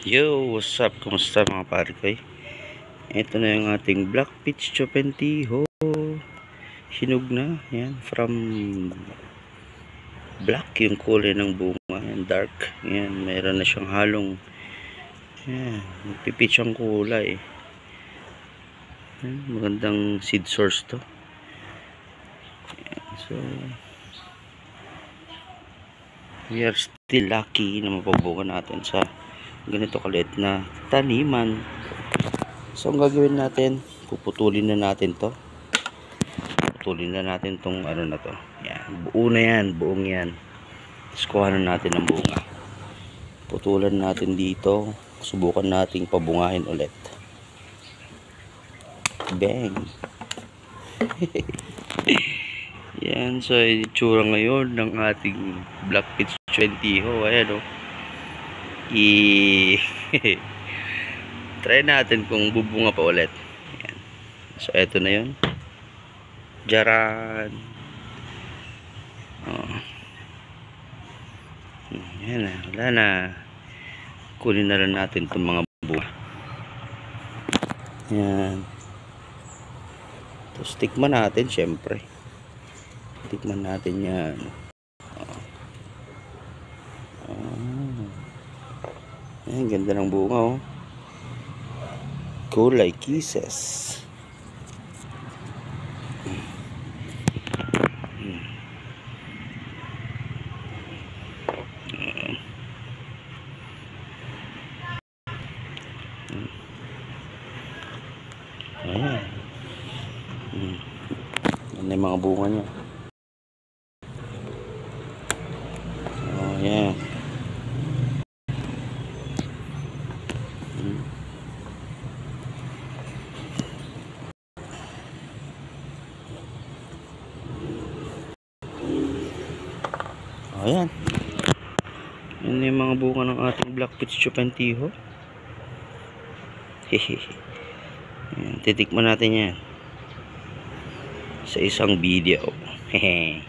Yo, what's up? Kumusta mga pare ko? Ito na yung ating Black Peach Chopentiho. Hinog na. Yan, from black yung kulay ng bunga. Yan, dark. Yan, meron na siyang halong pipich ang kulay. Yan, magandang seed source to. Yan, so we are still lucky na mapabunga natin sa ganito kalit na taniman. So ang gagawin natin, puputulin na natin to. Putulin na natin tong ano na to. Yan, buo na yan, buong yan. Tapos kuha na natin ang bunga. Putulan natin dito. Subukan nating pabungahin ulit. Bang! Yan, so itsura ngayon ng ating Black Peach Chopentiho. Ayan o. Try natin kung bubunga pa ulit. Ayan. So eto na yun. Jaran. Oh. Ayan na. Wala na. Kunin na lang natin itong mga bunga. Ayan. Tapos tikman natin syempre. Tikman natin yan. Ayan, ganda ng bunga oh. Kulay kisses. Ayan. Yan yung mga bunga niya. Oh, yan. Ayan. Yan yung mga bunga ng ating Black Peach Chopentiho. Hehehe. Titikman natin yan sa isang video. Hehe.